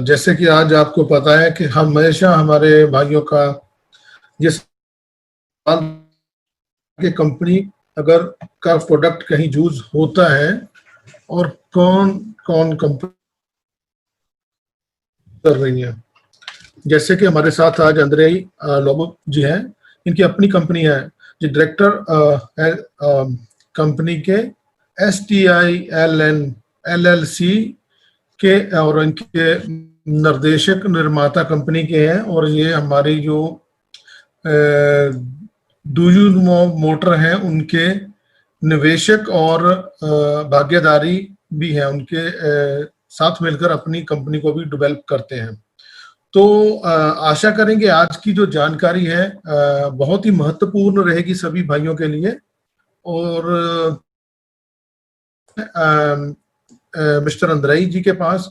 जैसे कि आज आपको पता है कि हमेशा हमारे भाइयों का जिस कि कंपनी अगर का प्रोडक्ट कहीं यूज होता है और कौन कौन कंपनी कर रही है। जैसे कि हमारे साथ आज अंद्रेई लोबो जी हैं, इनकी अपनी कंपनी है, जो डायरेक्टर कंपनी के STILN LLC के और इनके निर्देशक निर्माता कंपनी के हैं। और ये हमारी जो डूयू मोटर हैं उनके निवेशक और भागीदारी भी है, उनके साथ मिलकर अपनी कंपनी को भी डेवलप करते हैं। तो आशा करेंगे आज की जो जानकारी है बहुत ही महत्वपूर्ण रहेगी सभी भाइयों के लिए। और मिस्टर अंद्रेई जी के पास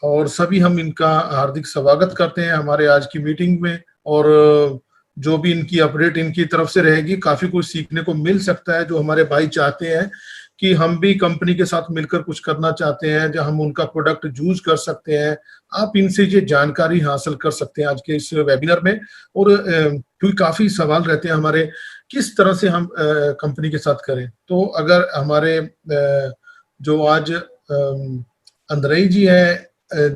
और सभी हम इनका हार्दिक स्वागत करते हैं हमारे आज की मीटिंग में। और जो भी इनकी अपडेट इनकी तरफ से रहेगी, काफी कुछ सीखने को मिल सकता है। जो हमारे भाई चाहते हैं कि हम भी कंपनी के साथ मिलकर कुछ करना चाहते हैं, जो हम उनका प्रोडक्ट यूज कर सकते हैं, आप इनसे ये जानकारी हासिल कर सकते हैं आज के इस वेबिनार में। और क्योंकि काफी सवाल रहते हैं हमारे, किस तरह से हम कंपनी के साथ करें। तो अगर हमारे जो आज अंद्रेई जी हैं,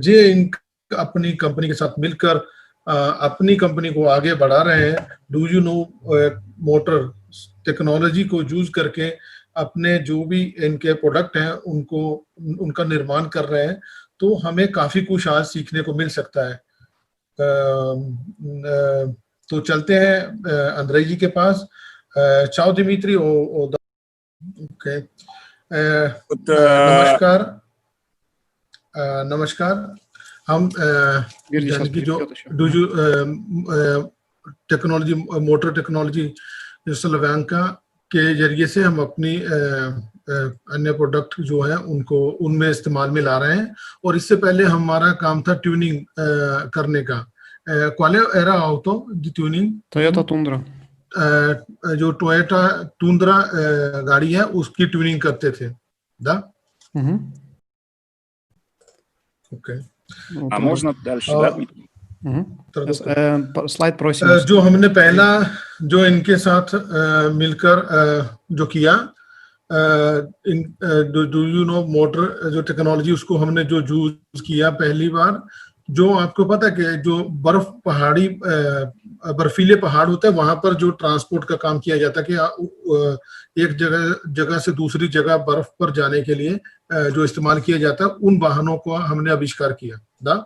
जे अपनी कंपनी के साथ मिलकर अपनी कंपनी को आगे बढ़ा रहे हैं, डूयू मोटर टेक्नोलॉजी को यूज करके अपने जो भी इनके प्रोडक्ट हैं उनको उनका निर्माण कर रहे हैं। तो हमें काफी कुछ आज सीखने को मिल सकता है। तो चलते हैं अंद्रेई जी के पास। चाओ दिमित्री। ओके, नमस्कार। हम की जो डूयू टेक्नोलॉजी मोटर टेक्नोलॉजी स्लोवाकिया के जरिए से हम अपनी अन्य प्रोडक्ट जो है उनको उनमें इस्तेमाल में ला रहे हैं। और इससे पहले हमारा काम था ट्यूनिंग करने का। क्वाले era auto the tuning Toyota Tundra, जो टोयोटा टुंड्रा गाड़ी है उसकी ट्यूनिंग करते थे। ओके, можно дальше, да? Slide proceed. जो हमने पहला जो इनके साथ मिलकर जो किया डूयू मोटर जो टेक्नोलॉजी, उसको हमने जो यूज किया पहली बार। जो आपको पता है कि जो बर्फीले पहाड़ होते हैं वहां पर जो ट्रांसपोर्ट का काम किया जाता है कि एक जगह से दूसरी जगह बर्फ पर जाने के लिए जो इस्तेमाल किया जाता है, उन वाहनों को हमने आविष्कार किया। Да,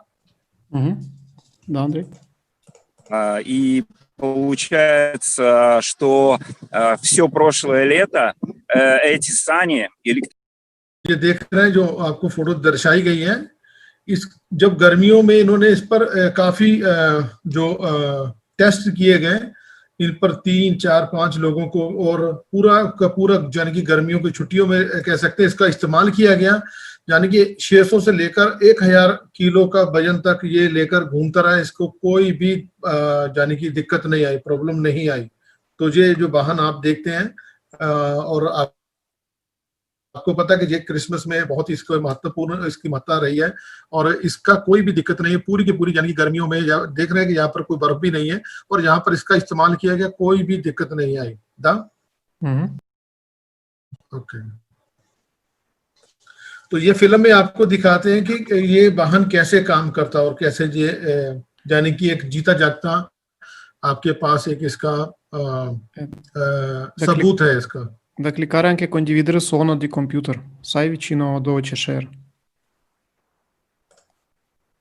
Андрей. И получается, что все прошлое лето эти сани ये देख रहे हैं जो आपको फोटो दर्शाई गई है, इस जब गर्मियों में इन्होंने इस पर काफी जो टेस्ट किए गए, इन पर 3, 4, 5 लोगों को, और पूरा का पूरा यानी कि गर्मियों की छुट्टियों में कह सकते हैं इसका इस्तेमाल किया गया। यानी कि 600 से लेकर 1000 किलो का वजन तक ये लेकर घूमता रहा। इसको कोई भी यानी कि दिक्कत नहीं आई, प्रॉब्लम नहीं आई। तो ये जो वाहन आप देखते हैं और आपको पता है कि ये क्रिसमस में बहुत ही इसको महत्वपूर्ण इसकी महत्ता रही है और इसका कोई भी दिक्कत नहीं है पूरी की पूरी। यानी कि गर्मियों में देख रहे हैं कि यहाँ पर कोई बर्फ भी नहीं है और यहाँ पर इसका इस्तेमाल किया गया, कोई भी दिक्कत नहीं आई। ओके, तो ये फिल्म में आपको दिखाते हैं कि ये वाहन कैसे काम करता है और कैसे ये यानी कि एक जीता जागता आपके पास एक इसका सबूत है इसका। Da cliccare anche condividere suono di computer. Sai vicino dove c'è share?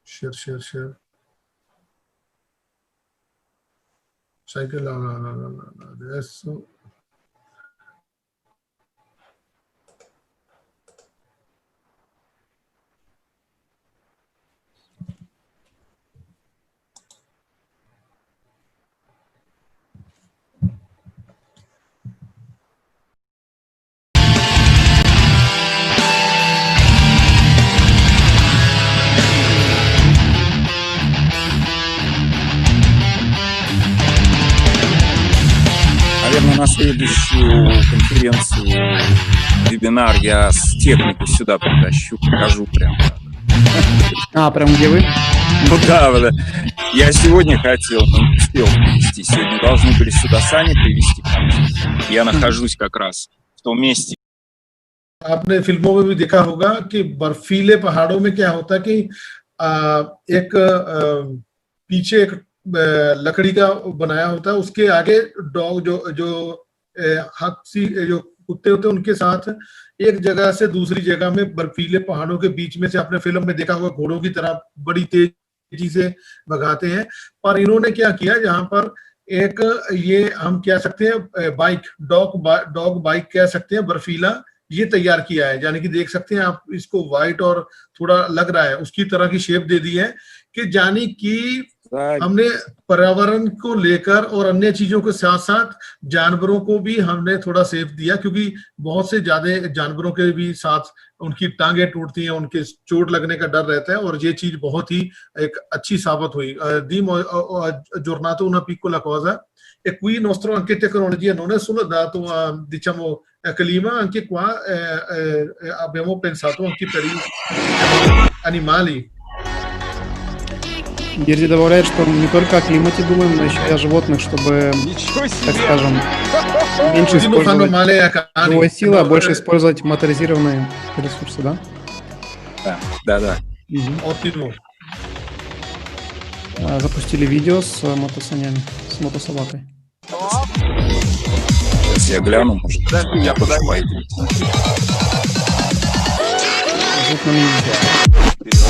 Share. Sai che adesso наверное, на следующую конференцию, вебинар, я с технику сюда притащу, покажу прям. А, прям где вы? Ну да, да. Я сегодня хотел, но не успел привезти. Сегодня должны были сюда сани привезти. Я нахожусь как раз в том месте. आपने फिल्मों में भी देखा होगा कि बर्फीले पहाड़ों में क्या होता है कि एक पीछे एक लकड़ी का बनाया होता है, उसके आगे डॉग जो हाथी जो कुत्ते होते हैं उनके साथ एक जगह से दूसरी जगह में बर्फीले पहाड़ों के बीच में से आपने फिल्म में देखा होगा घोड़ों की तरह बड़ी तेजी से भगाते हैं। पर इन्होंने क्या किया, जहां पर एक ये हम कह सकते हैं बाइक डॉग बाइक कह सकते हैं, बर्फीला ये तैयार किया है। यानी कि देख सकते हैं आप इसको व्हाइट और थोड़ा लग रहा है उसकी तरह की शेप दे दी है कि जानी कि हमने पर्यावरण को लेकर और अन्य चीजों के साथ साथ जानवरों को भी हमने थोड़ा सेफ दिया, क्योंकि बहुत से ज्यादा जानवरों के भी साथ उनकी टांगे टूटती हैं, उनके चोट लगने का डर रहता है, और ये चीज बहुत ही एक अच्छी साबित हुई। giornato una piccola cosa e qui il nostro anche tecnologia non è solo dato a, diciamo, a clima, anche qua abbiamo pensato anche per i animali. Герди добавляет, что не только о климате думаем, но еще и о животных, чтобы, так скажем, меньше использовать живой силы, а больше использовать моторизированные ресурсы, да? Да. Ottimo. Запустили видео с мотосанями, с мотособакой. Сейчас я гляну, может, я тоже пойду. Звук на минимум.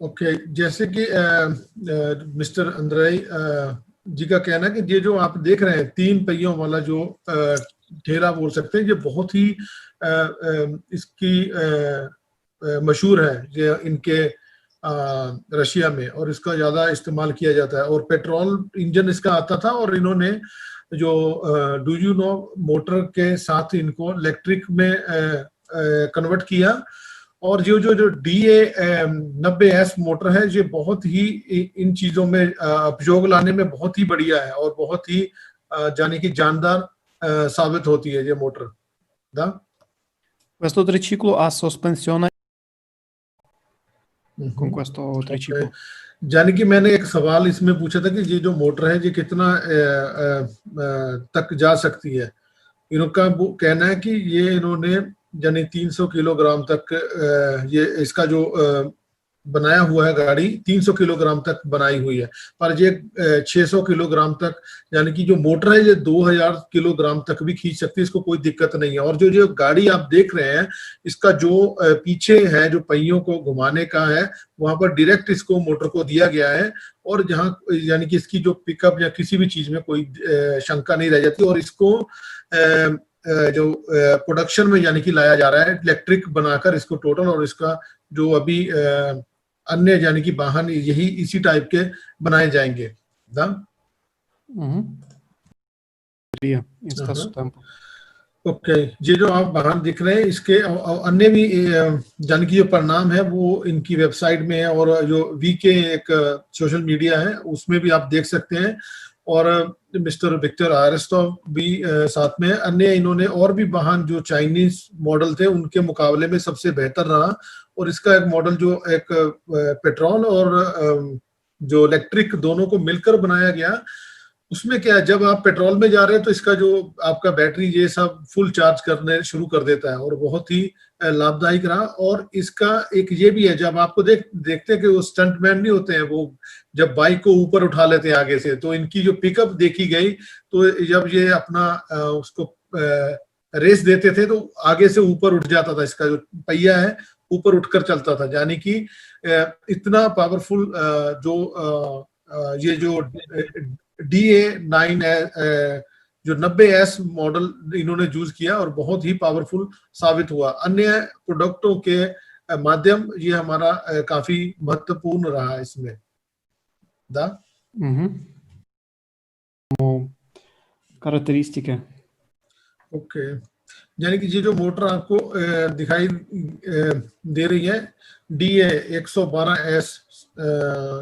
Okay, जैसे कि मिस्टर अंद्रेई जी का कहना है कि ये जो आप देख रहे हैं 3 पहियों वाला जो ठेला बोल सकते हैं, ये बहुत ही इसकी मशहूर है ये इनके रशिया में, और इसका ज्यादा इस्तेमाल किया जाता है। और पेट्रोल इंजन इसका आता था, और इन्होंने जो डू यू नो मोटर के साथ इनको इलेक्ट्रिक में कन्वर्ट किया। और जो DA90S मोटर है, ये बहुत ही इन चीजों में उपयोग लाने में बहुत ही बढ़िया है और बहुत ही जाने की जानदार साबित होती है ये motor. Questo triciclo ha sospensione con questo triciclo. जाने कि मैंने एक सवाल इसमें पूछा था कि ये जो मोटर है ये कितना तक जा सकती है। इनका कहना है कि ये इन्होंने यानी 300 किलोग्राम तक ये इसका जो बनाया हुआ है गाड़ी 300 किलोग्राम तक बनाई हुई है, पर ये 600 किलोग्राम तक, यानी कि जो मोटर है ये 2000 किलोग्राम तक भी खींच सकती है, इसको कोई दिक्कत नहीं है। और जो गाड़ी आप देख रहे हैं, इसका जो पीछे है जो पहियों को घुमाने का है, वहां पर डायरेक्ट इसको मोटर को दिया गया है, और जहां यानी कि इसकी जो पिकअप या किसी भी चीज में कोई शंका नहीं रह जाती। और इसको जो प्रोडक्शन में यानी कि लाया जा रहा है इलेक्ट्रिक बनाकर इसको टोटल, और इसका जो अभी अन्य यानी कि वाहन यही इसी टाइप के बनाए जाएंगे। ओके, ये जो आप वाहन दिख रहे हैं इसके अन्य भी यानी कि जो परिणाम है वो इनकी वेबसाइट में है, और जो वीके एक सोशल मीडिया है उसमें भी आप देख सकते हैं। और मिस्टर विक्टर आरेस्टोव भी साथ में है। अन्य इन्होंने और भी वाहन जो चाइनीज मॉडल थे उनके मुकाबले में सबसे बेहतर रहा, और इसका एक मॉडल जो एक पेट्रोल और जो इलेक्ट्रिक दोनों को मिलकर बनाया गया, उसमें क्या है, जब आप पेट्रोल में जा रहे हैं तो इसका जो आपका बैटरी ये सब फुल चार्ज करने शुरू कर देता है, और बहुत ही लाभदायक रहा। और इसका एक ये भी है, जब आपको देखते हैं कि वो स्टंटमैन नहीं होते हैं, वो जब बाइक को ऊपर उठा लेते हैं आगे से, तो इनकी जो पिकअप देखी गई, तो जब ये अपना उसको रेस देते थे तो आगे से ऊपर उठ जाता था, इसका जो पहिया है ऊपर उठकर चलता था। यानी कि इतना पावरफुल जो ये जो DA9 जो 90S मॉडल इन्होंने यूज किया और बहुत ही पावरफुल साबित हुआ। अन्य प्रोडक्टों के माध्यम ये हमारा काफी महत्वपूर्ण रहा इसमें। Характеристики. ओके, यानी कि ये जो मोटर आपको दिखाई दे रही है DA 112S,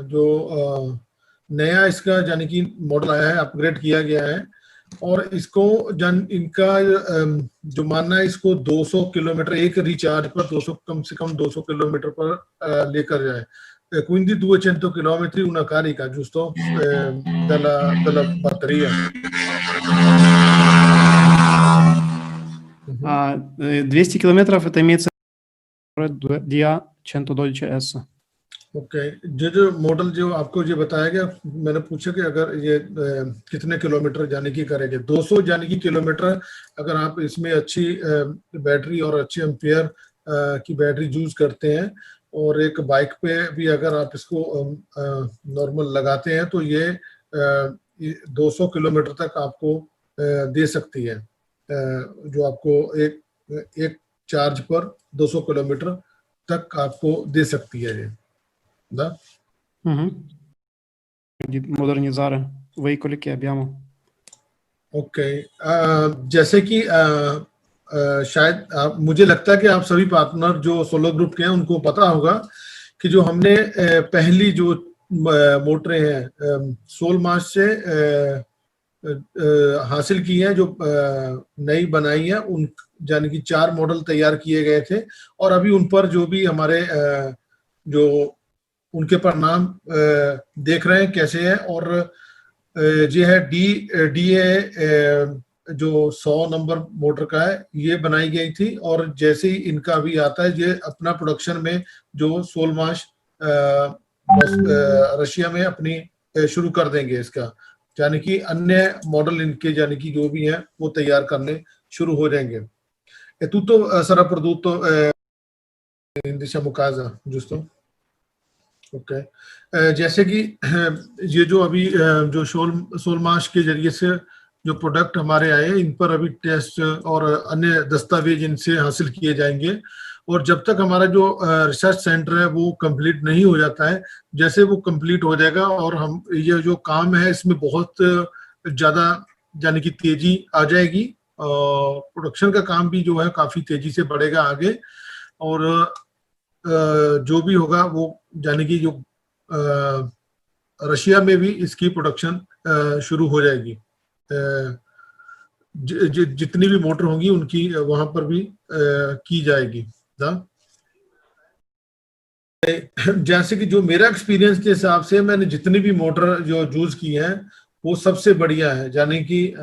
जो नया इसका यानी कि मॉडल आया है, अपग्रेड किया गया है, और इसको इनका जो मानना है इसको 200 किलोमीटर एक रिचार्ज पर 200 कम से कम 200 किलोमीटर पर लेकर जाए। quindi 200 chilometri una carica, giusto? Dalla batteria. 200 километров это имеется DA 112S. Okay, जो मॉडल जो आपको ये बताया गया, मैंने पूछा कि अगर ये कितने किलोमीटर जाने की करेंगे, 200 जाने की किलोमीटर, अगर आप इसमें अच्छी बैटरी और अच्छी एम्पियर की बैटरी यूज करते हैं और एक बाइक पे भी अगर आप इसको नॉर्मल लगाते हैं तो ये 200 किलोमीटर तक आपको दे सकती है, जो आपको एक चार्ज पर 200 किलोमीटर तक आपको दे सकती है ये। Да? Modernizare veicoli che abbiamo. Okay, जैसे कि शायद मुझे लगता है कि आप सभी पार्टनर जो सोलो ग्रुप के हैं उनको पता होगा कि जो हमने पहली जो मोटरें हैं सोल मास से हासिल की हैं, जो नई बनाई है, उन यानी कि 4 मॉडल तैयार किए गए थे, और अभी उन पर जो भी हमारे जो उनके परिणाम देख रहे हैं कैसे है। और ये है DA जो 100 नंबर मोटर का है, ये बनाई गई थी, और जैसे ही इनका भी आता है ये अपना प्रोडक्शन में जो सोलमाश रशिया में अपनी शुरू कर देंगे इसका, यानी कि अन्य मॉडल इनके यानी कि जो भी हैं वो तैयार करने शुरू हो जाएंगे। E tutto sarà prodotto diciamo casa, giusto? Okay, जैसे कि ये जो अभी जो सोलमाश के जरिए से जो प्रोडक्ट हमारे आए, इन पर अभी टेस्ट और अन्य दस्तावेज इनसे हासिल किए जाएंगे, और जब तक हमारा जो रिसर्च सेंटर है वो कंप्लीट नहीं हो जाता है, जैसे वो कंप्लीट हो जाएगा और हम ये जो काम है इसमें बहुत ज़्यादा यानी कि तेजी आ जाएगी, प्रोडक्शन का काम भी जो है काफ़ी तेजी से बढ़ेगा आगे, और जो भी होगा वो यानी कि जो रशिया में भी इसकी प्रोडक्शन शुरू हो जाएगी, जितनी भी मोटर होंगी उनकी वहां पर भी की जाएगी। जैसे कि जो मेरा एक्सपीरियंस के हिसाब से मैंने जितनी भी मोटर जो यूज की हैं वो सबसे बढ़िया है, यानी कि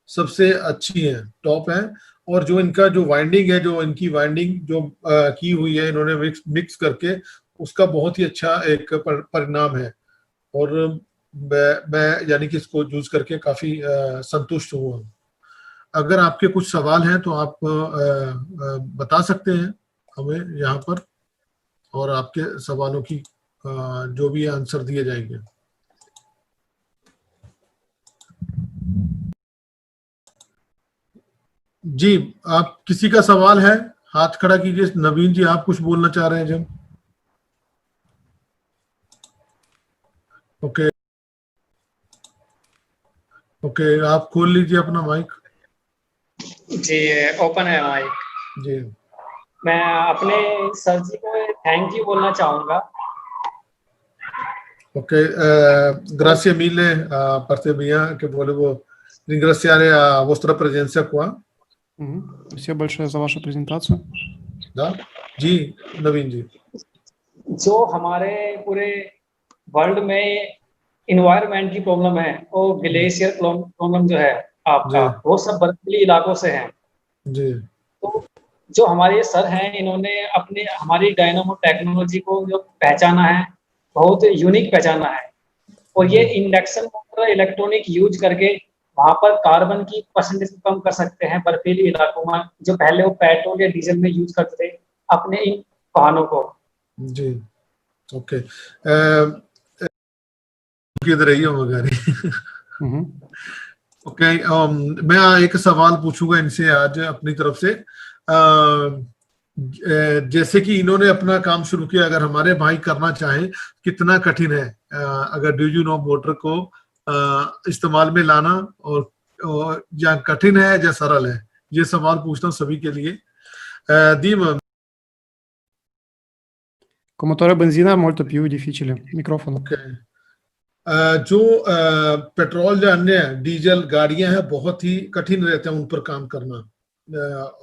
सबसे अच्छी है, टॉप है, और जो इनका जो वाइंडिंग है, जो इनकी वाइंडिंग जो की हुई है इन्होंने मिक्स करके, उसका बहुत ही अच्छा एक परिणाम है, और मैं यानी कि इसको यूज करके काफी संतुष्ट हुआ। अगर आपके कुछ सवाल हैं तो आप बता सकते हैं हमें यहाँ पर, और आपके सवालों की जो भी आंसर दिए जाएंगे। जी, आप किसी का सवाल है हाथ खड़ा कीजिए। नवीन जी, आप कुछ बोलना चाह रहे हैं जब? ओके ओके, आप खोल लीजिए अपना माइक। जी, ओपन है माइक जी। मैं अपने सर जी को थैंक यू बोलना चाहूंगा। Ok, grazie mille per te mia, che volevo ringraziare a vostra presenza qua. Спасибо большое за вашу презентацию. Да? जी, नवीन जी। जो हमारे पूरे वर्ल्ड में इन्वायरमेंट की प्रॉब्लम है, वो ग्लेशियर प्रॉब्लम जो है आपका, वो सब बर्फीली इलाकों से है जी। तो जो हमारे सर हैं, इन्होंने अपने हमारी डायनामो टेक्नोलॉजी को जो पहचाना है, बहुत यूनिक पहचाना है, और ये इंडक्शन मोटर इलेक्ट्रॉनिक यूज करके वहां पर कार्बन की परसेंटेज कम कर सकते हैं बर्फीली इलाकों में, जो पहले वो पेट्रोल या डीजल में यूज करते थे अपने इन वाहनों को। जी, ओके, किधर रही हो मगर ओके, मैं एक सवाल पूछूंगा इनसे आज अपनी तरफ से। जैसे कि इन्होंने अपना काम शुरू किया, अगर हमारे भाई करना चाहें, कितना कठिन है अगर ड्यूजिनो मोटर को इस्तेमाल में लाना, और या कठिन है या सरल है? ये सवाल पूछता हूँ सभी के लिए। Dima. Con motore a benzina è molto più difficile. Microfono. Okay. जो पेट्रोल या अन्य डीजल गाड़ियां हैं बहुत ही कठिन रहते हैं उन पर काम करना,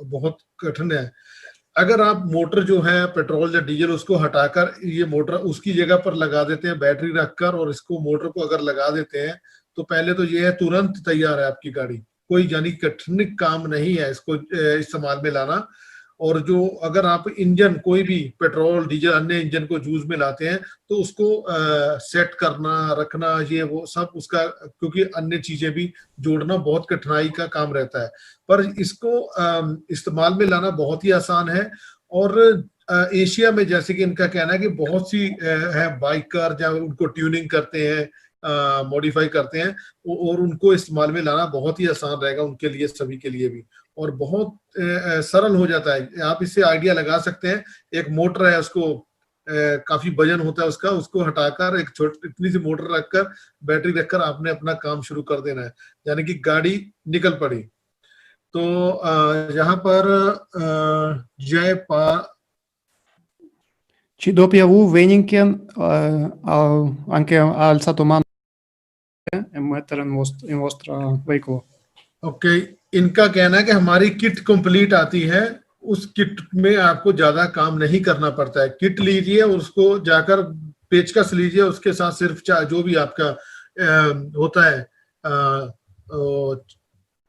बहुत कठिन है। अगर आप मोटर जो है पेट्रोल या डीजल उसको हटाकर ये मोटर उसकी जगह पर लगा देते हैं, बैटरी रखकर, और इसको मोटर को अगर लगा देते हैं, तो पहले तो ये है तुरंत तैयार है आपकी गाड़ी, कोई यानी कठिन काम नहीं है इसको इस्तेमाल में लाना। और जो अगर आप इंजन कोई भी पेट्रोल डीजल अन्य इंजन को यूज में लाते हैं तो उसको सेट करना रखना ये वो सब उसका, क्योंकि अन्य चीजें भी जोड़ना बहुत कठिनाई का काम रहता है, पर इसको इस्तेमाल में लाना बहुत ही आसान है। और एशिया में जैसे कि इनका कहना है कि बहुत सी है बाइकर जहाँ उनको ट्यूनिंग करते हैं, मॉडिफाई करते हैं, और उनको इस्तेमाल में लाना बहुत ही आसान रहेगा उनके लिए, सभी के लिए भी, और बहुत सरल हो जाता है। आप इससे आइडिया लगा सकते हैं, एक मोटर है उसको काफी वजन होता है उसका, उसको हटाकर एक इतनी सी मोटर रखकर बैटरी रखकर आपने अपना काम शुरू कर देना है, यानी कि गाड़ी निकल पड़ी। तो यहाँ पर Ci dopo Veninken anche ha alzato mano e mettere in vostro veicolo. Okay, इनका कहना है कि हमारी किट कंप्लीट आती है, उस किट में आपको ज्यादा काम नहीं करना पड़ता है। किट लीजिए और उसको जाकर पेचकस लीजिए, उसके साथ सिर्फ जो भी आपका होता है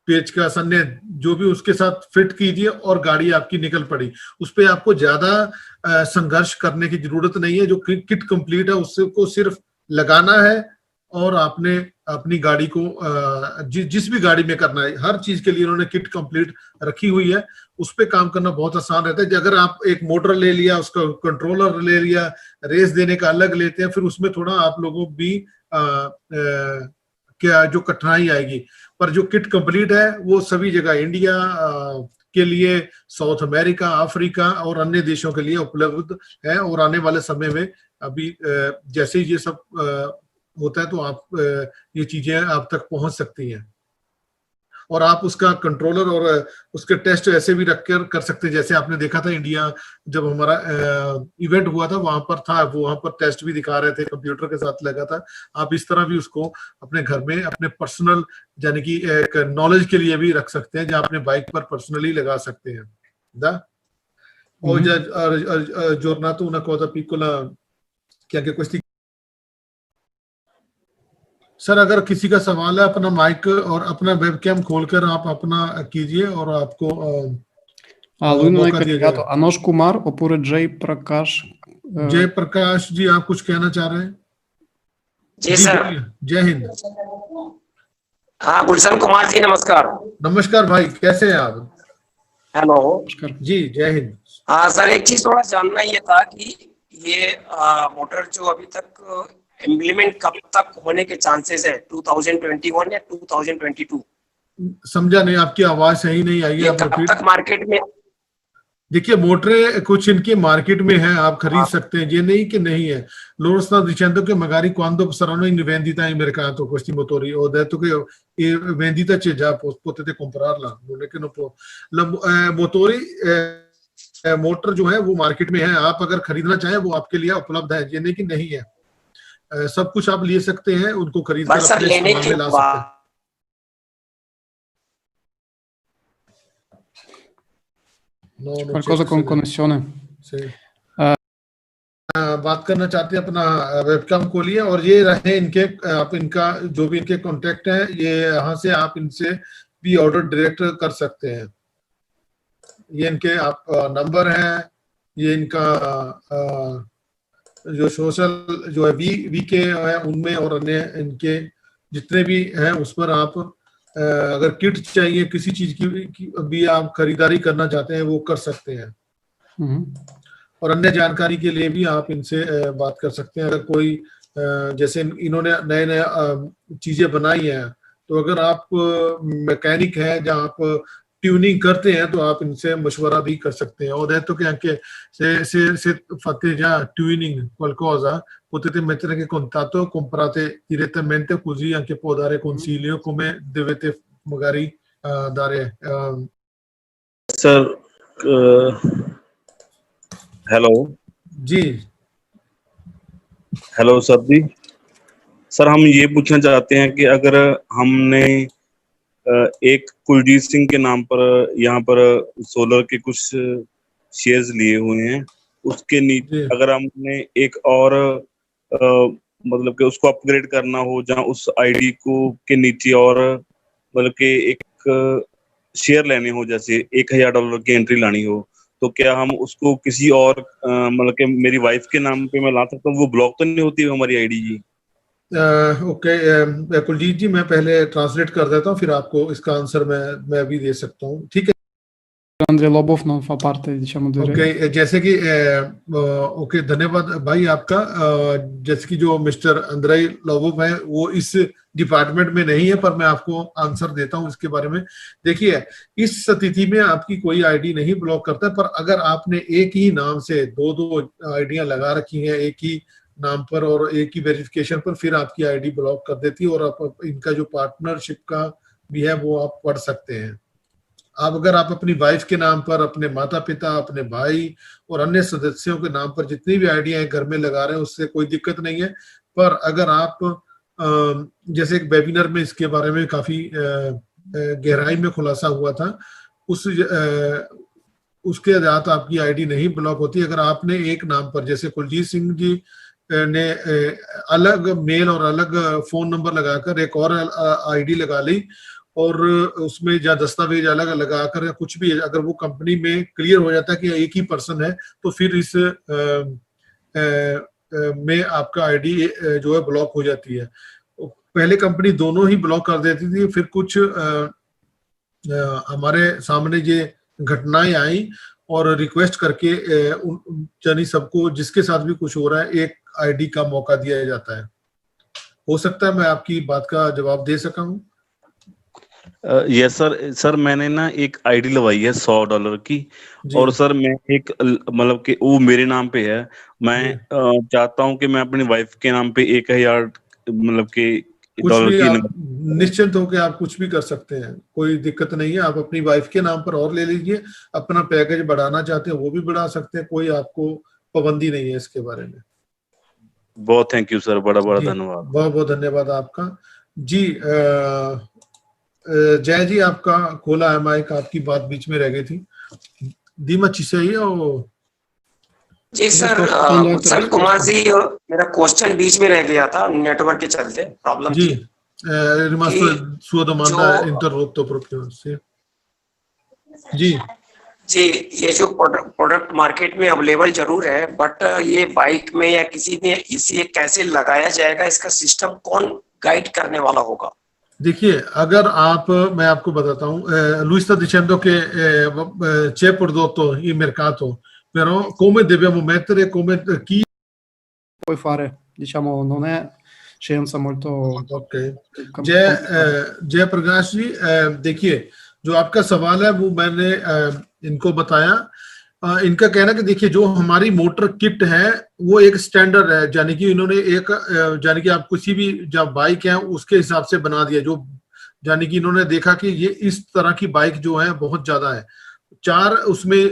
पेचकस अन्य जो भी उसके साथ फिट कीजिए और गाड़ी आपकी निकल पड़ी। उस पर आपको ज्यादा संघर्ष करने की जरूरत नहीं है। जो किट कंप्लीट है उसको सिर्फ लगाना है और आपने अपनी गाड़ी को जिस भी गाड़ी में करना है, हर चीज के लिए उन्होंने किट कंप्लीट रखी हुई है, उस पे काम करना बहुत आसान रहता है। अगर आप एक मोटर ले लिया, उसका कंट्रोलर ले लिया, रेस देने का अलग लेते हैं, फिर उसमें थोड़ा आप लोगों भी क्या जो कठिनाई आएगी, पर जो किट कंप्लीट है वो सभी जगह इंडिया के लिए, साउथ अमेरिका, अफ्रीका और अन्य देशों के लिए उपलब्ध है। और आने वाले समय में अभी जैसे ही ये सब होता है तो आप ये चीजें आप तक पहुंच सकती हैं, और आप उसका कंट्रोलर और उसके टेस्ट ऐसे भी रखकर कर सकते हैं। जैसे आपने देखा था इंडिया जब हमारा इवेंट हुआ था, वहां पर था, वो वहां पर टेस्ट भी दिखा रहे थे, कंप्यूटर के साथ लगा था। आप इस तरह भी उसको अपने घर में अपने पर्सनल यानी कि एक नॉलेज के लिए भी रख सकते हैं, जहां अपने बाइक पर पर्सनली लगा सकते हैं। giornato una cosa piccola che anche questi sir, अगर किसी का सवाल है अपना माइक और अपना वेबकैम खोलकर आप अपना कीजिए और आपको lui non è collegato. Anosh Kumar oppure Jay Prakash? जय प्रकाश जी, आप कुछ कहना चाह रहे हैं? जी सर, जय हिंद। हाँ गुलशन कुमार जी, नमस्कार। नमस्कार भाई, कैसे हैं आप? हेलो जी, जय हिंद। हाँ सर, एक चीज थोड़ा जानना ये था कि ये मोटर जो अभी तक इम्प्लीमेंट कब तक होने के चांसेस है, 2021 या 2022? समझा नहीं, आपकी आवाज सही नहीं आई है। कब तक मार्केट में? देखिए, मोटरें कुछ इनके मार्केट में हैं, आप खरीद सकते हैं, ये नहीं कि नहीं है। Loro stanno dicendo che magari quando saranno in vendita in mercato questi motori, ho detto che in vendita c'è già, potete comprarla, non è che non può। मोटरी मोटर जो है वो मार्केट में है, आप अगर खरीदना चाहें वो आपके लिए उपलब्ध है, ये नहीं कि नहीं है। सब कुछ आप ले सकते हैं, उनको खरीद कर अपने इस्तेमाल में ला सकते हैं। Qualcosa con connessione? बात करना चाहते हैं, अपना वेबकैम खोलिए और ये रहे इनके, आप इनका जो भी इनके कॉन्टेक्ट है, ये यहाँ से आप इनसे भी ऑर्डर डायरेक्ट कर सकते हैं। ये इनके आप नंबर हैं, ये इनका जो सोशल जो है वी के है उनमें, और अन्य इनके जितने भी हैं उस पर आप अगर किट चाहिए किसी चीज की भी आप खरीदारी करना चाहते हैं वो कर सकते हैं। और अन्य जानकारी के लिए भी आप इनसे बात कर सकते हैं। अगर कोई जैसे इन्होंने नए नए चीजें बनाई हैं, तो अगर आप मैकेनिक हैं जहाँ आप ट्यूनिंग करते हैं तो आप इनसे मशवरा भी कर सकते हैं. Ho detto che anche se fate già tuning qualcosa, potete mettere in contatto, comprate direttamente, così anche può dare consiglio come dovete magari dare. Sir hello. जी हेलो सर जी. सर हम ये पूछना चाहते हैं कि अगर हमने एक कुलजीत सिंह के नाम पर यहाँ पर सोलर के कुछ शेयर्स लिए हुए हैं, उसके नीचे जी. अगर हमने एक और मतलब कि उसको अपग्रेड करना हो, जहाँ उस आईडी को के नीचे और मतलब कि एक शेयर लेने हो, जैसे $1000 की एंट्री लानी हो, तो क्या हम उसको किसी और मतलब कि मेरी वाइफ के नाम पे मैं ला सकता हूँ? वो ब्लॉक तो नहीं होती हमारी आईडी जी? ओके कुलजीत जी, मैं पहले ट्रांसलेट कर देता हूँ, फिर आपको इसका आंसर मैं भी दे सकता हूँ. ठीक है. Andrei Lobov non fa parte, diciamo, del okay जैसे कि ओके धन्यवाद भाई आपका. जैसे कि जो मिस्टर अंद्रेई लोबोव है वो इस डिपार्टमेंट में नहीं है, पर मैं आपको आंसर देता हूं इसके बारे में. देखिए, इस स्थिति में आपकी कोई आईडी नहीं ब्लॉक करता, पर अगर आपने एक ही नाम से दो आईडियां लगा रखी हैं एक ही नाम पर और एक ही वेरिफिकेशन पर, फिर आपकी आईडी ब्लॉक कर देती है. और आप इनका जो पार्टनरशिप का भी है वो आप पढ़ सकते हैं. अगर आप अपनी वाइफ के नाम पर, अपने माता पिता, अपने भाई और अन्य सदस्यों के नाम पर जितनी भी आइडिया है घर में लगा रहे हैं, उससे कोई दिक्कत नहीं है. पर अगर आप जैसे एक वेबिनार में इसके बारे में काफी गहराई में खुलासा हुआ था, उसके आधार आपकी आईडी नहीं ब्लॉक होती. अगर आपने एक नाम पर, जैसे कुलजीत सिंह जी ने अलग मेल और अलग फोन नंबर लगाकर एक और आईडी लगा ली और उसमें या दस्तावेज अलग लगाकर या कुछ भी, अगर वो कंपनी में क्लियर हो जाता है कि एक ही पर्सन है, तो फिर इस में आपका आईडी जो है ब्लॉक हो जाती है. पहले कंपनी दोनों ही ब्लॉक कर देती थी, फिर कुछ हमारे सामने ये घटनाएं आई और रिक्वेस्ट करके यानी सबको जिसके साथ भी कुछ हो रहा है एक आईडी का मौका दिया जाता है. हो सकता है मैं आपकी बात का जवाब दे सका हूं. यस सर मैंने ना एक आईडी लगवाई है $100 की, और सर मैं एक मतलब कि वो मेरे नाम पे है. मैं चाहता हूं कि मैं अपनी वाइफ के नाम पे 1000 मतलब कि $1 की निश्चिंत होकर आप कुछ भी कर सकते हैं, कोई दिक्कत नहीं है. आप अपनी वाइफ के नाम पर और ले लीजिए, अपना पैकेज बढ़ाना चाहते हैं वो भी बढ़ा सकते हैं, कोई आपको पाबंदी नहीं है इसके बारे में. बहुत थैंक यू सर, बड़ा धन्यवाद. बहुत बहुत धन्यवाद आपका जी. जय जी, आपका खोला है माइक, आपकी बात बीच में रह गई थी. दीमा चाहिए और जी सर, सर कुमार जी, मेरा क्वेश्चन बीच में रह गया था नेटवर्क के चलते प्रॉब्लम जी. rimasto sua domanda interrotto proprio. Sì. जी, ये जो प्रोडक्ट मार्केट में अवेलेबल जरूर है, बट ये बाइक में या किसी में इसे कैसे लगाया जाएगा, इसका सिस्टम कौन गाइड करने वाला होगा? देखिए, अगर मैं आपको बताता हूँ, lui sta dicendo che c'è prodotto in mercato, però come dobbiamo mettere, come chi puoi fare, diciamo, non è scienza molto. Okay जय प्रकाश जी, देखिए जो आपका सवाल है वो मैंने इनको बताया. इनका कहना कि देखिए जो हमारी मोटर किट है वो एक स्टैंडर्ड है, यानी कि इन्होंने एक यानी कि आप किसी भी जब बाइक है उसके हिसाब से बना दिया, जो यानी कि इन्होंने देखा कि ये इस तरह की बाइक जो है बहुत ज्यादा है. 4 उसमें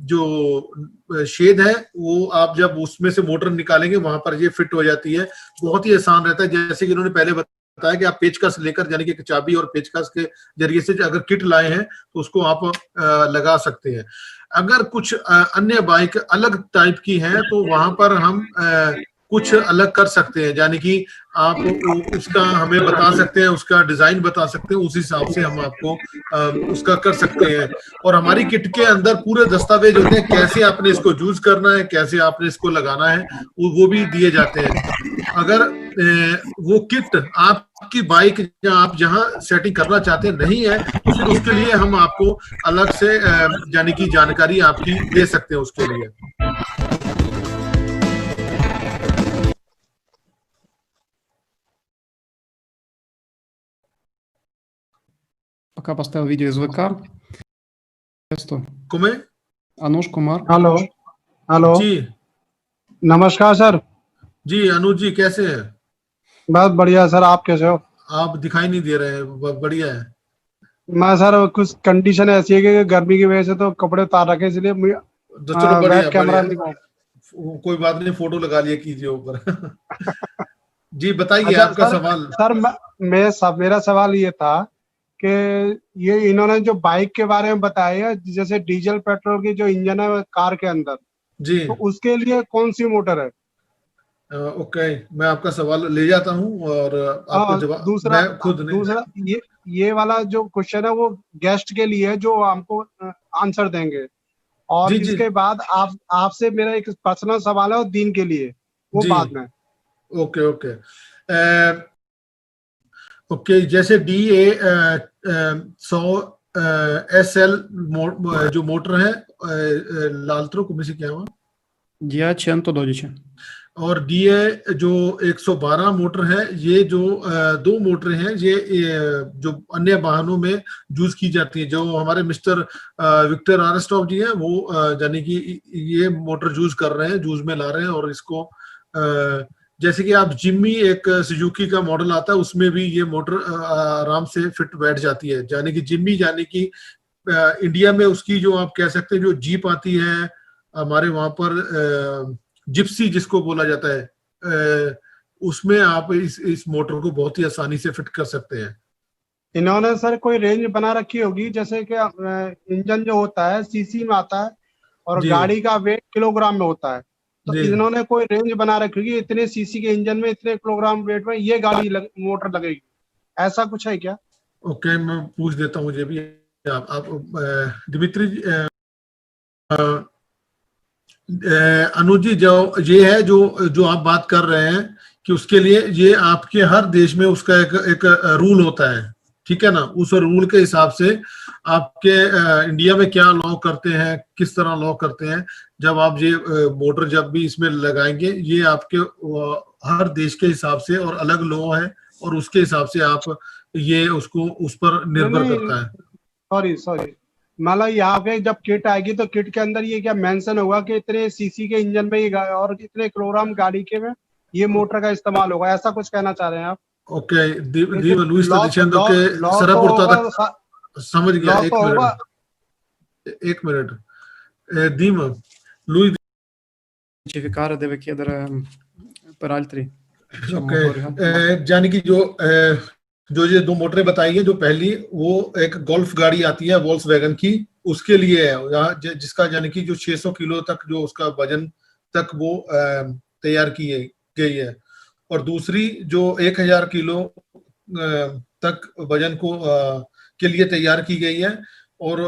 जो शेड है वो आप जब उसमें से मोटर निकालेंगे वहां पर ये फिट हो जाती है. बहुत ही आसान रहता है. जैसे कि इन्होंने पहले बताया कि आप पेचकस लेकर, यानी कि चाबी और पेचकस के जरिए से अगर किट लाए हैं तो उसको आप लगा सकते हैं. अगर कुछ अन्य बाइक अलग टाइप की हैं तो वहां पर हम कुछ अलग कर सकते हैं, यानी कि आप उसका हमें बता सकते हैं, उसका डिजाइन बता सकते हैं, उस हिसाब से हम आपको उसका कर सकते हैं. और हमारी किट के अंदर पूरे दस्तावेज होते हैं, कैसे आपने इसको यूज करना है, कैसे आपने इसको लगाना है, वो भी दिए जाते हैं. अगर वो किट आपकी बाइक या आप जहां सेटिंग करना चाहते हैं नहीं है तो फिर उसके लिए हम आपको अलग से यानी कि जानकारी आपकी दे सकते हैं उसके लिए. пока поставил видео из ВК. Come? Anush Kumar. Hello hello जी नमस्कार सर। जी अनुज जी कैसे हैं? बस बढ़िया सर, आप कैसे हो? आप दिखाई नहीं दे रहे हैं, बढ़िया है। मैं सर कुछ कंडीशन ऐसी है कि गर्मी की वजह से तो कपड़े उतार रखे, इसलिए तो चलो बढ़िया वेब कैमरा बढ़िया, कोई बात नहीं, फोटो लगा लिया कीजिए ऊपर। जी बताइए अच्छा आपका सर, सवाल। सर मेरा सवाल ये था कि ये इन्होंने जो बाइक के बारे में बताया, जैसे डीजल पेट्रोल की जो इंजन है कार के अंदर, जी तो उसके लिए कौन सी मोटर है? ओके, मैं आपका सवाल ले जाता हूँ और आपको जवाब दूसरा मैं खुद नहीं। दूसरा ये वाला जो क्वेश्चन है वो गेस्ट के लिए है, जो हमको आंसर देंगे, और जी जी इसके बाद आपसे मेरा एक पर्सनल सवाल है और दीन के लिए, वो जी बाद में। ओके ओके ओके, जैसे DA100SL जो मोटर है, लालत्रो को में से क्या हुआ, Dia 112. और DA जो 112 मोटर है, ये जो दो मोटर हैं, ये जो अन्य वाहनों में यूज की जाती है। जो हमारे मिस्टर विक्टर आर्मस्ट्रांग जी हैं, वो यानी कि ये मोटर यूज कर रहे हैं, यूज में ला रहे हैं, और इसको जैसे कि आप जिम्मी एक सुजुकी का मॉडल आता है, उसमें भी ये मोटर आराम से फिट बैठ जाती है। यानी कि जिम्मी, यानी कि इंडिया में उसकी जो आप कह सकते हैं जो जीप आती है हमारे वहां पर, जिप्सी जिसको बोला जाता है, उसमें आप इस मोटर को बहुत ही आसानी से फिट कर सकते हैं। इन्होंने सर कोई रेंज बना रखी होगी, जैसे कि इंजन जो होता है सीसी में आता है और गाड़ी का वेट किलोग्राम में होता है, तो इन्होंने कोई रेंज बना रखी होगी, इतने सीसी के इंजन में इतने किलोग्राम वेट में ये गाड़ी मोटर लगेगी, ऐसा कुछ है क्या? ओके, मैं पूछ देता हूँ मुझे भी। आप दिमित्री अनुज जी, जो ये है जो आप बात कर रहे हैं कि उसके लिए ये आपके हर देश में उसका एक रूल होता है, ठीक है ना। उस रूल के हिसाब से आपके इंडिया में क्या लॉ करते हैं, किस तरह लॉ करते हैं, जब आप ये मोटर जब भी इसमें लगाएंगे, ये आपके हर देश के हिसाब से और अलग लॉ है, और उसके हिसाब से आप ये उसको उस पर निर्भर करता है। सॉरी मतलब यहाँ पे जब किट आएगी तो किट के अंदर ये क्या मेंशन होगा कि इतने सीसी के इंजन में ये और इतने किलोग्राम गाड़ी के में ये मोटर का इस्तेमाल होगा, ऐसा कुछ कहना चाह रहे हैं आप? Okay, Luis está diciendo que será portada. समझ गया, एक minute Dima, Luis Certificare deve chiedere per altri. यानी कि जो ये दो मोटरें बताई है, जो पहली वो एक गोल्फ गाड़ी आती है वोल्क्सवैगन की, उसके लिए है, जिसका यानी कि जो 600 किलो तक जो उसका वजन तक वो तैयार की गई है, और दूसरी जो 1000 किलो तक वजन को के लिए तैयार की गई है। और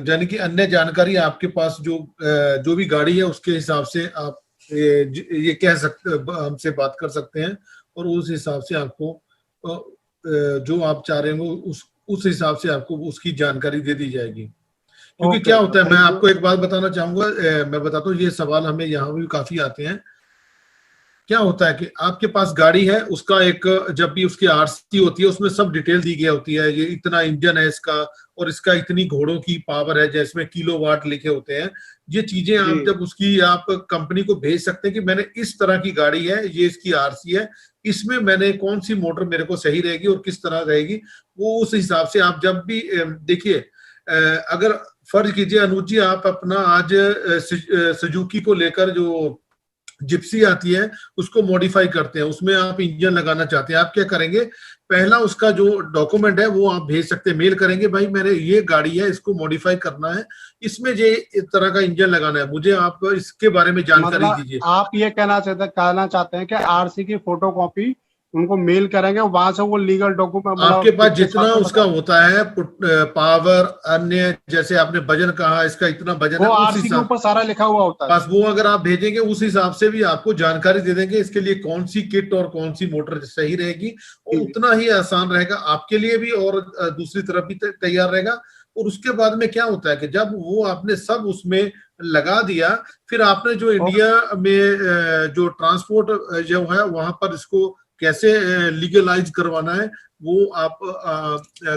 यानी कि अन्य जानकारी आपके पास जो भी गाड़ी है उसके हिसाब से आप ये कह सकते, हमसे बात कर सकते हैं, और उस हिसाब से आपको जो आप चाह रहे हो उस हिसाब से आपको उसकी जानकारी दे दी जाएगी। क्योंकि क्या होता है, मैं आपको एक बात बताना चाहूंगा, मैं बताता हूँ, ये सवाल हमें यहाँ भी काफी आते हैं। क्या होता है कि आपके पास गाड़ी है, उसका एक जब भी उसकी आरसी होती है उसमें सब डिटेल दी गई होती है, ये इतना इंजन है इसका और इसका इतनी घोड़ों की पावर है, जिसमें किलोवाट लिखे होते हैं। ये चीजें आप जब उसकी आप कंपनी को भेज सकते हैं कि मैंने इस तरह की गाड़ी है, ये इसकी आरसी है, इसमें मैंने कौन सी मोटर मेरे को सही रहेगी और किस तरह रहेगी, वो उस हिसाब से आप जब भी देखिए, अगर फर्ज कीजिए अनुज जी, आप अपना आज सुजुकी को लेकर जो जिप्सी आती है उसको मॉडिफाई करते हैं, उसमें आप इंजन लगाना चाहते हैं, आप क्या करेंगे, पहला उसका जो डॉक्यूमेंट है वो आप भेज सकते हैं, मेल करेंगे, भाई मेरे ये गाड़ी है, इसको मॉडिफाई करना है, इसमें ये इस तरह का इंजन लगाना है, मुझे आप इसके बारे में जानकारी दीजिए। आप ये कहना चाहते हैं कि आरसी की फोटोकॉपी उनको मेल करेंगे, वहां से वो लीगल डॉक्यूमेंट, आपके पास जितना उसका होता है पावर, अन्य जैसे आपने वजन कहा, इसका इतना वजन है, उस हिसाब के ऊपर सारा लिखा हुआ होता है, बस वो अगर आप भेजेंगे उस हिसाब से भी आपको जानकारी दे देंगे इसके लिए कौन सी किट और कौन सी मोटर सही रहेगी, और उतना ही आसान रहेगा आपके लिए भी और दूसरी तरफ भी तैयार रहेगा। और उसके बाद में क्या होता है कि जब वो आपने सब उसमें लगा दिया, फिर आपने जो इंडिया में जो ट्रांसपोर्ट जो है वहां पर इसको कैसे लीगलाइज करवाना है वो आप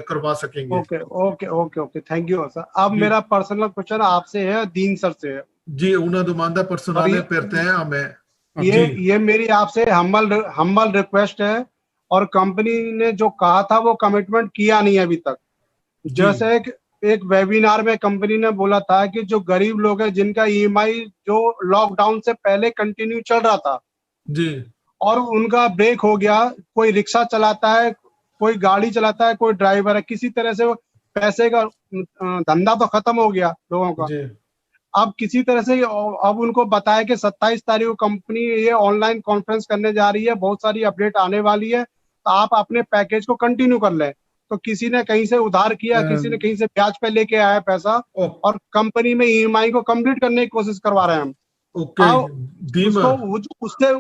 करवा सकेंगे। Okay okay okay okay, thank you sir. अब मेरा पर्सनल क्वेश्चन आपसे है, दीन सर से है जी। una demanda personale per te a me। ये मेरी आपसे हम्बल रिक्वेस्ट है, और कंपनी ने जो कहा था वो कमिटमेंट किया नहीं अभी तक। जैसे एक वेबिनार में कंपनी ने बोला था कि जो गरीब लोग हैं जिनका ईएमआई जो लॉकडाउन से पहले कंटिन्यू चल रहा था जी, और उनका ब्रेक हो गया, कोई रिक्शा चलाता है, कोई गाड़ी चलाता है, कोई ड्राइवर है, किसी तरह से वो पैसे का धंधा तो खत्म हो गया लोगों का जी। अब किसी तरह से अब उनको बताया कि 27 तारीख को कंपनी ये ऑनलाइन कॉन्फ्रेंस करने जा रही है, बहुत सारी अपडेट आने वाली है, तो आप अपने पैकेज को कंटिन्यू कर लें। तो किसी ने कहीं से उधार किया, किसी ने कहीं से ब्याज पे लेके आया पैसा, और कंपनी में ईएमआई को कंप्लीट करने की कोशिश करवा रहे हैं हम।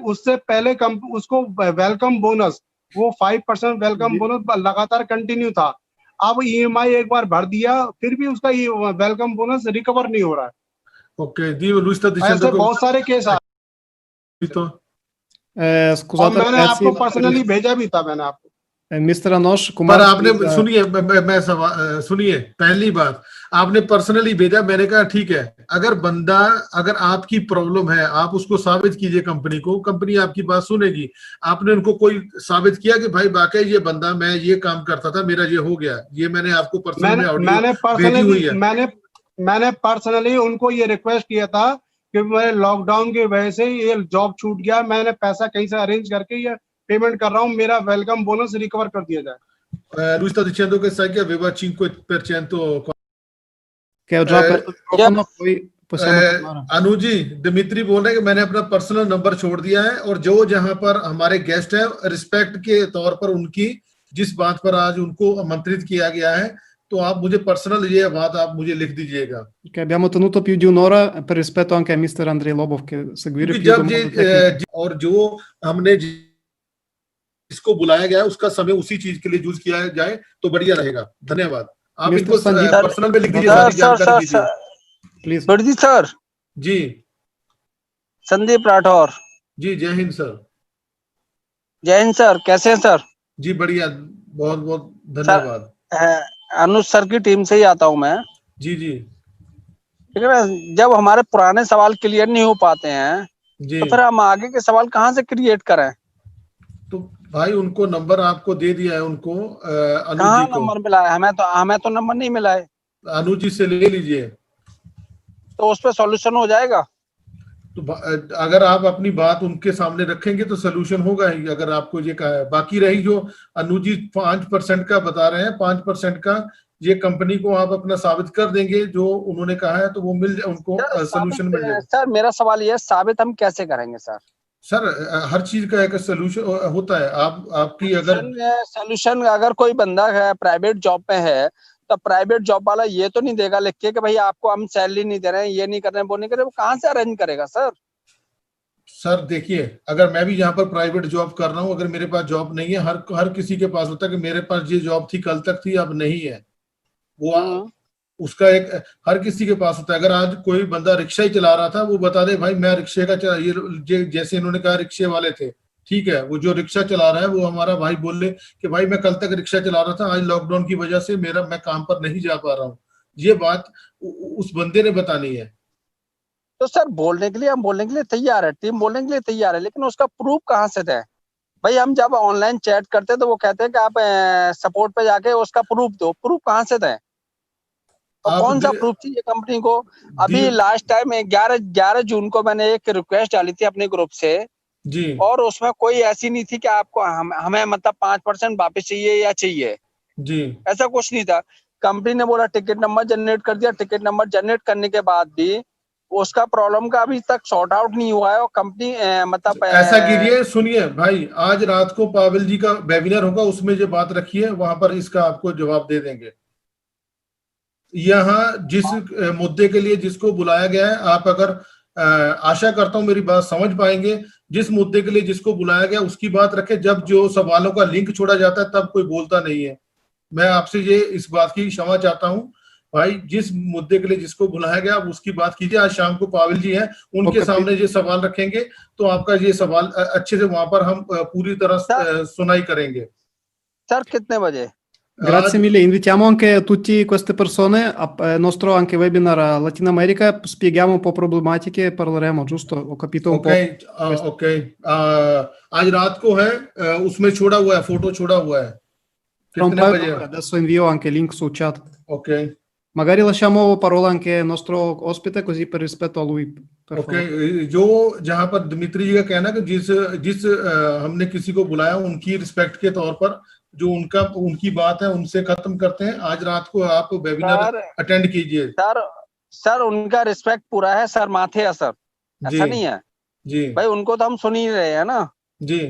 उससे पहले उसको वेलकम बोनस, वो 5% वेलकम बोनस लगातार कंटिन्यू था। अब ईएमआई एक बार भर दिया, फिर भी उसका वेलकम बोनस रिकवर नहीं हो रहा है। ऐसे बहुत सारे केस आए। मैंने आपको पर्सनली भेजा भी था, मैंने आपको मिस्टर अनोश पर कुमार। आपने सुनिए, मैं सुनिए, पहली बात आपने पर्सनली भेजा, मैंने कहा ठीक है, अगर आपकी प्रॉब्लम है आप उसको साबित कीजिए कंपनी को, कंपनी आपकी बात सुनेगी। आपने उनको कोई साबित किया कि भाई वाकई ये बंदा, मैं ये काम करता था, मेरा ये हो गया, ये मैंने आपको मैंने पर्सनली उनको ये रिक्वेस्ट किया था कि मैं लॉकडाउन की वजह से ये जॉब छूट गया, मैंने पैसा कहीं से अरेंज करके ये पेमेंट कर रहा हूँ, मेरा वेलकम बोनस रिकवर कर दिया जाए। lui sta dicendo che sai che aveva 5%। che ho già aperto il microfono, poi possiamo tornare। Anu ji, Dmitry बोल रहे हैं कि मैंने अपना पर्सनल नंबर छोड़ दिया है, और जो जहां पर हमारे गेस्ट हैं रिस्पेक्ट के तौर पर उनकी जिस बात पर आज उनको आमंत्रित किया गया है, तो आप मुझे पर्सनल ये बात आप मुझे लिख दीजिएगा। Abbiamo tenuto più di un'ora per rispetto anche a Mr. Andrei Lobov che seguire più domande। और जो हमने जिसको बुलाया गया है उसका समय उसी चीज के लिए यूज किया जाए तो बढ़िया रहेगा। धन्यवाद। आप इनको पर्सनल में लिख दीजिए, सारी जानकारी दीजिए प्लीज। बड़जी सर जी, संदीप राठौर जी, जय हिंद सर। जय हिंद सर, कैसे हैं सर? जी बढ़िया, बहुत बहुत धन्यवाद। अनुज सर की टीम से ही आता हूं मैं। जी जी, ठीक है ना, जब हमारे पुराने सवाल क्लियर नहीं हो पाते हैं तो फिर हम आगे के सवाल कहाँ से क्रिएट करें? तो भाई उनको नंबर आपको दे दिया है, उनको अनु जी को नंबर मिला है? हमें तो नंबर नहीं मिला है। अनु जी से ले लीजिए, तो उस पर सॉल्यूशन हो जाएगा। तो अगर आप अपनी बात उनके सामने रखेंगे तो सोल्यूशन होगा ही। अगर आपको ये कहा है, बाकी रही जो अनु जी 5% का बता रहे हैं, 5% का ये कंपनी को आप अपना साबित कर देंगे जो उन्होंने कहा है, तो वो उनको सोल्यूशन मिल जाएगा। सर मेरा सवाल ये है, साबित हम कैसे करेंगे सर? सर हर चीज का एक सोल्यूशन होता है। आपकी अगर सोल्यूशन, अगर कोई बंदा है प्राइवेट जॉब पे है तो प्राइवेट जॉब वाला ये तो नहीं देगा लिख के कि भाई आपको हम सैलरी नहीं दे रहे हैं, ये नहीं कर रहे हैं, वो नहीं कर रहे, वो कहाँ से अरेंज करेगा सर? सर देखिए, अगर मैं भी यहाँ पर प्राइवेट जॉब कर रहा हूँ, अगर मेरे पास जॉब नहीं है, हर किसी के पास होता है कि मेरे पास ये जॉब थी कल तक थी, अब नहीं है, वो उसका एक हर किसी के पास होता है। अगर आज कोई बंदा रिक्शा ही चला रहा था, वो बता दे भाई मैं रिक्शे का ये जैसे इन्होंने कहा रिक्शे वाले थे, ठीक है, वो जो रिक्शा चला रहा है वो हमारा भाई बोले कि भाई मैं कल तक रिक्शा चला रहा था, आज लॉकडाउन की वजह से मैं काम पर नहीं जा पा रहा हूँ, ये बात उस बंदे ने बतानी है। तो सर बोलने के लिए हम बोलने के लिए तैयार है, टीम बोलने के लिए तैयार है, लेकिन उसका प्रूफ कहाँ से दें? भाई हम जब ऑनलाइन चैट करते हैं तो वो कहते हैं कि आप सपोर्ट पे जाके उसका प्रूफ दो, प्रूफ कहाँ से दें? और कौन सा प्रूफ चाहिए कंपनी को? अभी लास्ट टाइम 11 जून को मैंने एक रिक्वेस्ट डाली थी अपने ग्रुप से जी, और उसमें कोई ऐसी नहीं थी कि आपको हमें मतलब 5% वापस चाहिए या चाहिए जी, ऐसा कुछ नहीं था। कंपनी ने बोला टिकट नंबर जनरेट कर दिया, टिकट नंबर जनरेट करने के बाद भी उसका प्रॉब्लम का अभी तक सॉर्ट आउट नहीं हुआ है, और कंपनी मतलब ऐसा कीजिए, सुनिए भाई, आज रात को पावेल जी का वेबिनार होगा, उसमें जो बात रखी है वहां पर इसका आपको जवाब दे देंगे। यहाँ जिस मुद्दे के लिए जिसको बुलाया गया है, आप अगर आशा करता हूं मेरी बात समझ पाएंगे, जिस मुद्दे के लिए जिसको बुलाया गया उसकी बात रखें। जब जो सवालों का लिंक छोड़ा जाता है तब कोई बोलता नहीं है। मैं आपसे ये इस बात की क्षमा चाहता हूं, भाई जिस मुद्दे के लिए जिसको बुलाया गया आप उसकी बात कीजिए। आज शाम को पावेल जी हैं, उनके सामने ये सवाल रखेंगे तो आपका ये सवाल अच्छे से वहां पर हम पूरी तरह सुनाई करेंगे। सर कितने बजे? Grazie mille, invitiamo anche tutte queste persone al nostro anche webinar Latin America, spieghiamo un po' problematiche, parleremo, giusto? Ho capito un po'. Ok, आज रात को है, उसमें छोड़ा हुआ है, फोटो छोड़ा हुआ है। Tra un paio, adesso invio anche link sul chat. Ok. Magari lasciamo parola anche al nostro ospite così per rispetto a lui. Okay. जो जहां पर दिमित्री जी का कहना है कि जिस हमने किसी को बुलाया उनकी रिस्पेक्ट के तौर पर जो उनकी बात है उनसे खत्म करते हैं। आज रात को आप वेबिनार अटेंड कीजिए। सर उनका रिस्पेक्ट पूरा है सर, माथे है सर, ऐसा नहीं है जी भाई, उनको तो हम सुन ही रहे हैं ना जी,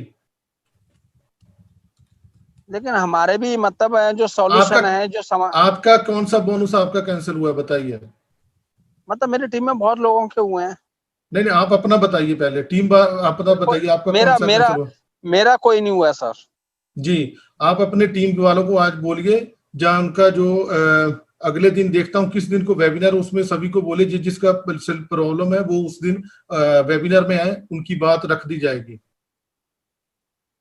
लेकिन हमारे भी मतलब जो सॉल्यूशन है जो आपका कौन सा बोनस आपका कैंसिल हुआ है बताइए। मतलब मेरी टीम में बहुत लोगों के हुए हैं। नहीं आप अपना बताइए पहले, टीम आप बताइए आपका मेरा कोई नहीं हुआ सर जी। आप अपने टीम वालों को आज बोलिए, जहाँ उनका जो अगले दिन देखता हूँ किस दिन को वेबिनार, उसमें सभी को बोले जिसका प्रॉब्लम है वो उस दिन वेबिनार में आए, उनकी बात रख दी जाएगी।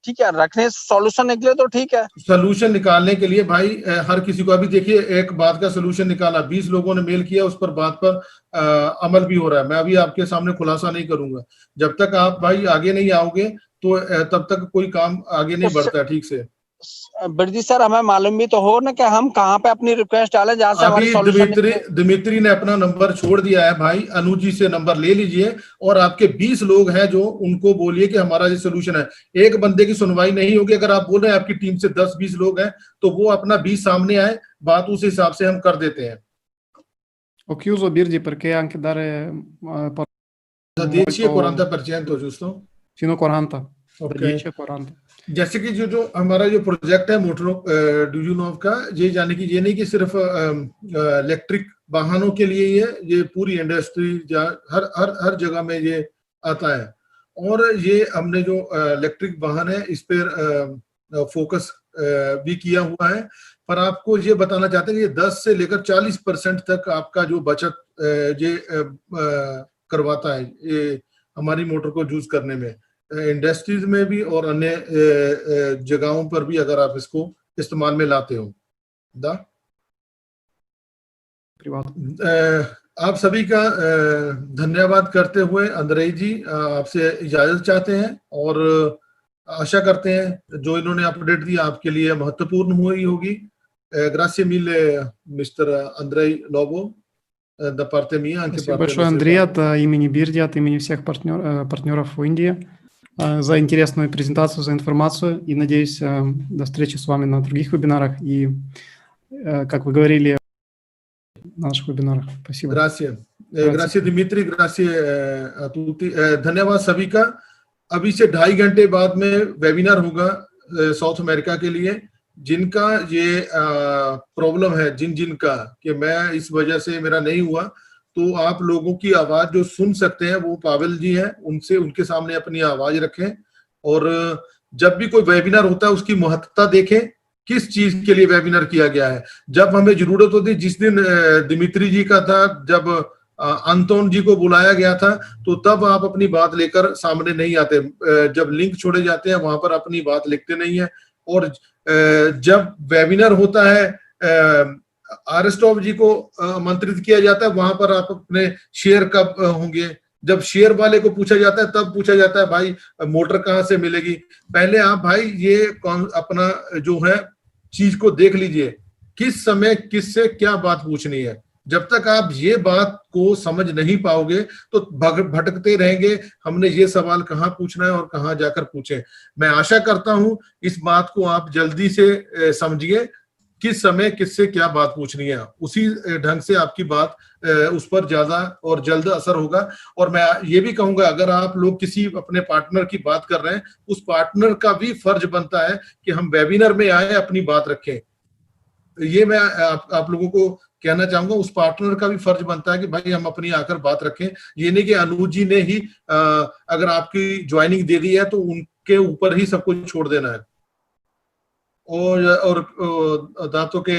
ठीक है, रखने सॉल्यूशन निकले तो ठीक है। सॉल्यूशन निकालने के लिए भाई हर किसी को, अभी देखिए एक बात का सॉल्यूशन निकाला, 20 लोगों ने मेल किया, उस पर बात पर अमल भी हो रहा है। मैं अभी आपके सामने खुलासा नहीं करूंगा, जब तक आप भाई आगे नहीं आओगे तो तब तक कोई काम आगे नहीं बढ़ता ठीक से। बिरजी सर हमें मालूम भी तो हो ना कि हम कहाँ पे अपनी रिक्वेस्ट डालें जहाँ से हमारी सॉल्यूशन। दिमित्री ने अपना नंबर छोड़ दिया है भाई, अनुज जी से नंबर ले लीजिए और आपके 20 लोग हैं जो उनको बोलिए कि हमारा ये सोल्यूशन है। एक बंदे की सुनवाई नहीं होगी। अगर आप बोल रहे हैं आपकी टीम से 10-20 लोग हैं तो वो अपना 20 सामने आए, बात उस हिसाब से हम कर देते हैं। Ho chiuso Birdi perché anche dare 10-40% giusto? Fino a 40. Okay. 10 a 40. जैसे कि जो हमारा जो प्रोजेक्ट है मोटरो डुजुनोव का, ये जाने की ये नहीं कि सिर्फ इलेक्ट्रिक वाहनों के लिए ही है, ये पूरी इंडस्ट्री हर जगह में ये आता है। और ये हमने जो इलेक्ट्रिक वाहन है इस पर फोकस भी किया हुआ है। पर आपको ये बताना चाहते हैं कि 10 से लेकर 40% तक आपका जो बचत ये करवाता है ये हमारी मोटर को यूज करने में, इंडस्ट्रीज में भी और अन्य जगहों पर भी अगर आप इसको इस्तेमाल में लाते हो। आप सभी का धन्यवाद करते हुए अंद्रेई जी आपसे इजाजत चाहते हैं और आशा करते हैं जो इन्होंने अपडेट दी आपके लिए महत्वपूर्ण हुई होगी। Grazie mille, Mr. Andrei Lobo, da parte mia. Anche Спасибо большое, Андрей, от имени Бирди, от имени всех партнеров в Индии за интересную презентацию, за информацию. И надеюсь, до встречи с вами на других вебинарах. И, как вы говорили, на наших вебинарах. Спасибо. Grazie. Grazie Dimitri, grazie a tutti. धन्यवाद सभी का। अभी से 2.5 घंटे बाद में वेबिनार होगा साउथ अमेरिका के लिए। जिनका ये प्रॉब्लम है जिनका कि मैं इस वजह से मेरा नहीं हुआ, तो आप लोगों की आवाज जो सुन सकते हैं वो पावेल जी हैं, उनसे उनके सामने अपनी आवाज रखें। और जब भी कोई वेबिनार होता है उसकी महत्वता देखें, किस चीज के लिए वेबिनार किया गया है। जब हमें जरूरत होती, जिस दिन दिमित्री जी का था, जब अंतोन जी को बुलाया गया था, तो तब आप अपनी बात लेकर सामने नहीं आते। जब लिंक छोड़े जाते हैं वहां पर अपनी बात लिखते नहीं है। और जब वेबिनार होता है आरएसटॉप जी को आमंत्रित किया जाता है, वहां पर आप अपने शेयर कब होंगे। जब शेयर वाले को पूछा जाता है तब पूछा जाता है भाई मोटर कहाँ से मिलेगी। पहले आप भाई ये अपना जो है चीज को देख लीजिए, किस समय किससे क्या बात पूछनी है। जब तक आप ये बात को समझ नहीं पाओगे तो भटकते रहेंगे, हमने ये सवाल कहाँ पूछना है और कहाँ जाकर पूछें। मैं आशा करता हूं इस बात को आप जल्दी से समझिए, किस समय किससे क्या बात पूछनी है। उसी ढंग से आपकी बात उस पर ज्यादा और जल्द असर होगा। और मैं ये भी कहूंगा, अगर आप लोग किसी अपने पार्टनर की बात कर रहे हैं, उस पार्टनर का भी फर्ज बनता है कि हम वेबिनार में आए अपनी बात रखें। ये मैं आप लोगों को कहना चाहूंगा, उस पार्टनर का भी फर्ज बनता है कि भाई हम अपनी आकर बात रखें। ये नहीं कि अनुज जी ने ही अगर आपकी ज्वाइनिंग दे दी है तो उनके ऊपर ही सब कुछ छोड़ देना है। और दांतों के